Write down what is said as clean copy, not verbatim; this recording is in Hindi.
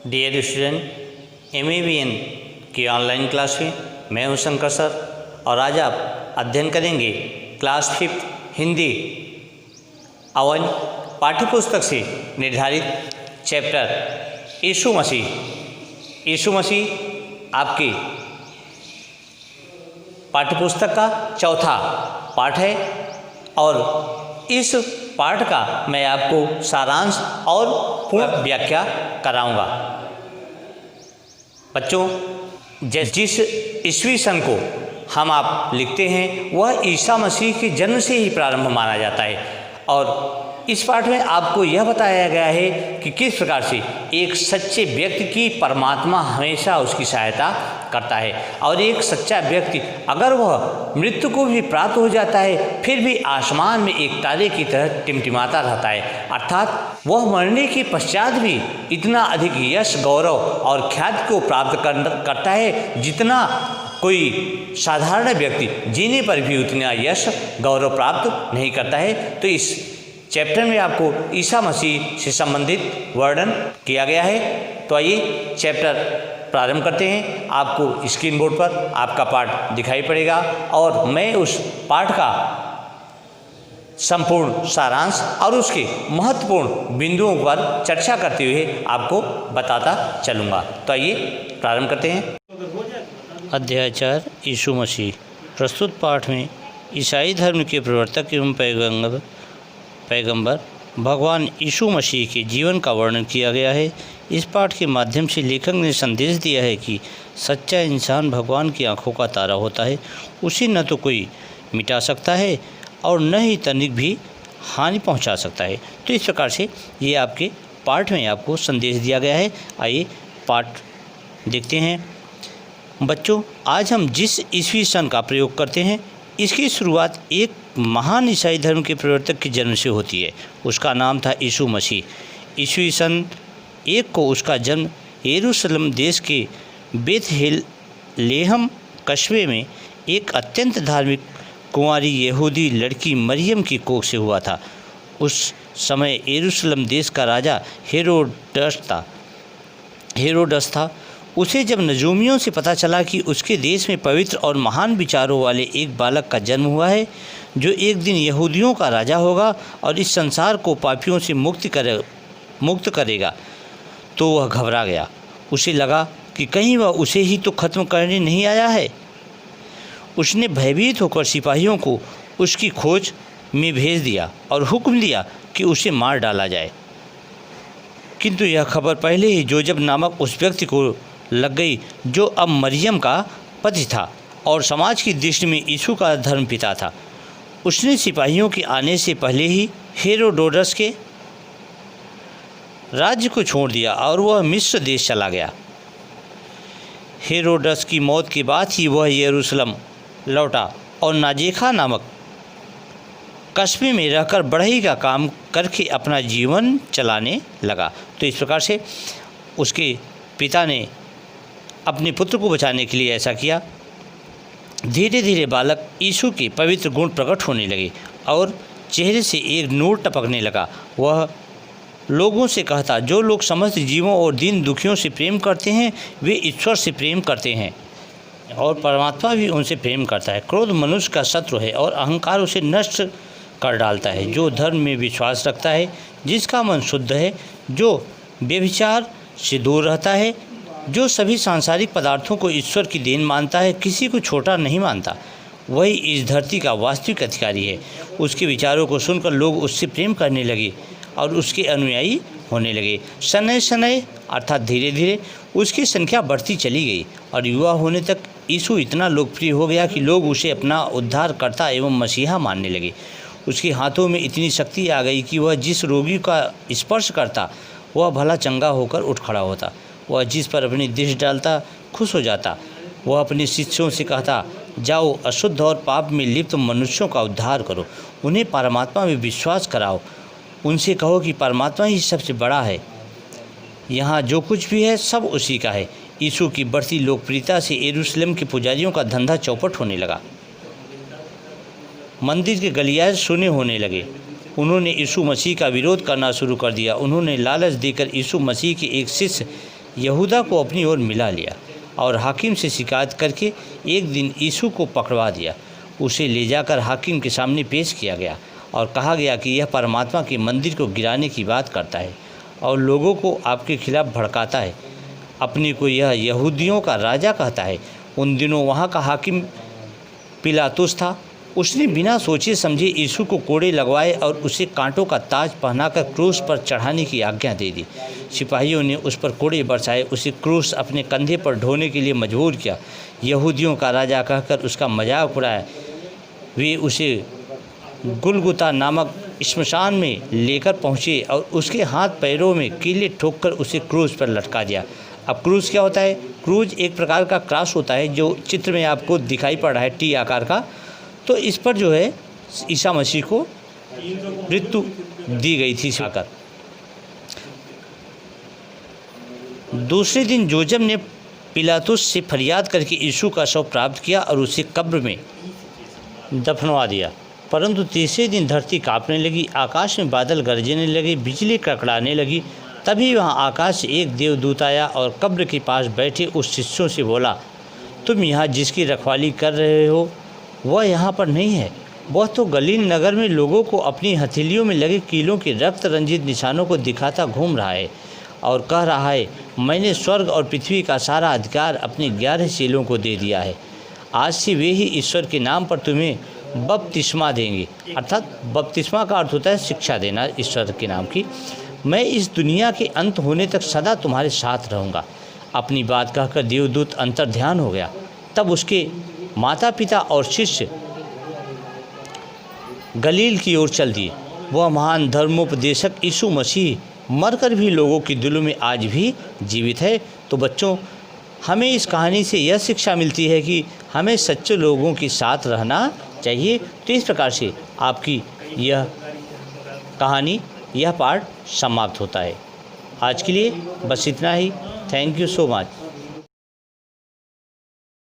डियर स्टूडेंट, MEBN की ऑनलाइन क्लास में मैं हूं शंकर सर और आज आप अध्ययन करेंगे क्लास 5 हिंदी अवन पाठ्यपुस्तक से निर्धारित चैप्टर यीशु मसीह। यीशु मसीह आपके पाठ्यपुस्तक का चौथा पाठ है और इस पाठ का मैं आपको सारांश और पूर्ण व्याख्या कराऊंगा। बच्चों, जिस ईस्वी सन को हम आप लिखते हैं वह ईसा मसीह के जन्म से ही प्रारंभ माना जाता है और इस पाठ में आपको यह बताया गया है कि किस प्रकार से एक सच्चे व्यक्ति की परमात्मा हमेशा उसकी सहायता करता है और एक सच्चा व्यक्ति अगर वह मृत्यु को भी प्राप्त हो जाता है फिर भी आसमान में एक तारे की तरह टिमटिमाता रहता है, अर्थात वह मरने के पश्चात भी इतना अधिक यश, गौरव और ख्याति को प्राप्त करता है जितना कोई साधारण व्यक्ति जीने पर भी उतना यश, गौरव प्राप्त नहीं करता है। तो इस चैप्टर में आपको ईसा मसीह से संबंधित वर्णन किया गया है। तो आइए चैप्टर प्रारंभ करते हैं। आपको स्क्रीन बोर्ड पर आपका पाठ दिखाई पड़ेगा और मैं उस पाठ का संपूर्ण सारांश और उसके महत्वपूर्ण बिंदुओं पर चर्चा करते हुए आपको बताता चलूँगा। तो आइए प्रारंभ करते हैं। अध्याय 4 यीशु मसीह। प्रस्तुत पाठ में ईसाई धर्म के प्रवर्तक एवं पैगंबर भगवान यीशु मसीह के जीवन का वर्णन किया गया है। इस पाठ के माध्यम से लेखक ने संदेश दिया है कि सच्चा इंसान भगवान की आंखों का तारा होता है। उसे न तो कोई मिटा सकता है और न ही तनिक भी हानि पहुंचा सकता है। तो इस प्रकार से ये आपके पाठ में आपको संदेश दिया गया है। आइए पाठ देखते हैं। बच्चों, आज हम जिस ईस्वी सन का प्रयोग करते हैं इसकी शुरुआत एक महान ईसाई धर्म के प्रवर्तक के जन्म से होती है। उसका नाम था यीशु मसीह। ईस्वी सन 1 को उसका जन्म यरूशलेम देश के बेथलेहम कस्बे में एक अत्यंत धार्मिक कुंवारी यहूदी लड़की मरियम की कोख से हुआ था। उस समय यरूशलेम देश का राजा हेरोडस था। उसे जब नजूमियों से पता चला कि उसके देश में पवित्र और महान विचारों वाले एक बालक का जन्म हुआ है जो एक दिन यहूदियों का राजा होगा और इस संसार को पापियों से मुक्त करेगा, तो वह घबरा गया। उसे लगा कि कहीं वह उसे ही तो ख़त्म करने नहीं आया है। उसने भयभीत होकर सिपाहियों को उसकी खोज में भेज दिया और हुक्म दिया कि उसे मार डाला जाए। किंतु यह खबर पहले ही जोजब नामक उस व्यक्ति को लग गई जो अब मरियम का पति था और समाज की दृष्टि में यीशु का धर्मपिता था। उसने सिपाहियों के आने से पहले ही हेरोडोटस के राज्य को छोड़ दिया और वह मिस्र देश चला गया। हेरोडस की मौत के बाद ही वह यरूशलेम लौटा और नाजेखा नामक कस्बे में रहकर बढ़ई का काम करके अपना जीवन चलाने लगा। तो इस प्रकार से उसके पिता ने अपने पुत्र को बचाने के लिए ऐसा किया। धीरे धीरे बालक यीशु के पवित्र गुण प्रकट होने लगे और चेहरे से एक नूर टपकने लगा। वह लोगों से कहता, जो लोग समस्त जीवों और दीन दुखियों से प्रेम करते हैं वे ईश्वर से प्रेम करते हैं और परमात्मा भी उनसे प्रेम करता है। क्रोध मनुष्य का शत्रु है और अहंकार उसे नष्ट कर डालता है। जो धर्म में विश्वास रखता है, जिसका मन शुद्ध है, जो व्यभिचार से दूर रहता है, जो सभी सांसारिक पदार्थों को ईश्वर की देन मानता है, किसी को छोटा नहीं मानता, वही इस धरती का वास्तविक अधिकारी है। उसके विचारों को सुनकर लोग उससे प्रेम करने लगे और उसके अनुयायी होने लगे। शनय शनय अर्थात धीरे धीरे उसकी संख्या बढ़ती चली गई और युवा होने तक यीशु इतना लोकप्रिय हो गया कि लोग उसे अपना उद्धारकर्ता एवं मसीहा मानने लगे। उसके हाथों में इतनी शक्ति आ गई कि वह जिस रोगी का स्पर्श करता वह भला चंगा होकर उठ खड़ा होता। वह जिस पर अपनी दृष्टि डालता खुश हो जाता। वह अपने शिष्यों से कहता, जाओ अशुद्ध और पाप में लिप्त मनुष्यों का उद्धार करो, उन्हें परमात्मा में विश्वास कराओ, उनसे कहो कि परमात्मा ही सबसे बड़ा है, यहाँ जो कुछ भी है सब उसी का है। यीशु की बढ़ती लोकप्रियता से यरूशलेम के पुजारियों का धंधा चौपट होने लगा। मंदिर के गलियारे सुने होने लगे। उन्होंने यीशु मसीह का विरोध करना शुरू कर दिया। उन्होंने लालच देकर यीशु मसीह के एक शिष्य यहूदा को अपनी ओर मिला लिया और हाकिम से शिकायत करके एक दिन यीशु को पकड़वा दिया। उसे ले जाकर हाकिम के सामने पेश किया गया और कहा गया कि यह परमात्मा के मंदिर को गिराने की बात करता है और लोगों को आपके खिलाफ भड़काता है। अपने को यह यहूदियों का राजा कहता है। उन दिनों वहाँ का हाकिम पिलातुस था। उसने बिना सोचे समझे यीशु को कोड़े लगवाए और उसे कांटों का ताज पहनाकर क्रूस पर चढ़ाने की आज्ञा दे दी। सिपाहियों ने उस पर कोड़े बरसाए, उसे क्रूस अपने कंधे पर ढोने के लिए मजबूर किया। यहूदियों का राजा कहकर उसका मजाक उड़ाया। वे उसे गुलगुता नामक श्मशान में लेकर पहुँचे और उसके हाथ पैरों में कीले ठोककर उसे क्रूस पर लटका दिया। अब क्रूस क्या होता है? क्रूज एक प्रकार का क्रॉस होता है जो चित्र में आपको दिखाई पड़ रहा है, टी आकार का। तो इस पर जो है ईसा मसीह को मृत्यु दी गई थी आकर। दूसरे दिन जोजब ने पिलातुस से फरियाद करके यीशु का शव प्राप्त किया और उसे कब्र में दफनवा दिया। परंतु तीसरे दिन धरती कांपने लगी, आकाश में बादल गरजने लगे, बिजली कड़कड़ाने लगी। तभी वहाँ आकाश से एक देवदूत आया और कब्र के पास बैठे उस शिष्यों से बोला, तुम यहाँ जिसकी रखवाली कर रहे हो वह यहाँ पर नहीं है। वह तो गलील नगर में लोगों को अपनी हथेलियों में लगे कीलों के रक्त रंजित निशानों को दिखाता घूम रहा है और कह रहा है, मैंने स्वर्ग और पृथ्वी का सारा अधिकार अपने 11 चेलों को दे दिया है। आज से वे ही ईश्वर के नाम पर तुम्हें बपतिस्मा देंगे। अर्थात बपतिस्मा का अर्थ होता है शिक्षा देना ईश्वर के नाम की। मैं इस दुनिया के अंत होने तक सदा तुम्हारे साथ रहूँगा। अपनी बात कहकर देवदूत अंतर्ध्यान हो गया। तब उसके माता पिता और शिष्य गलील की ओर चल दिए। वह महान धर्मोपदेशक यीशु मसीह मरकर भी लोगों के दिलों में आज भी जीवित है। तो बच्चों, हमें इस कहानी से यह शिक्षा मिलती है कि हमें सच्चे लोगों के साथ रहना चाहिए। तो इस प्रकार से आपकी यह कहानी, यह पार्ट समाप्त होता है। आज के लिए बस इतना ही। Thank you so much.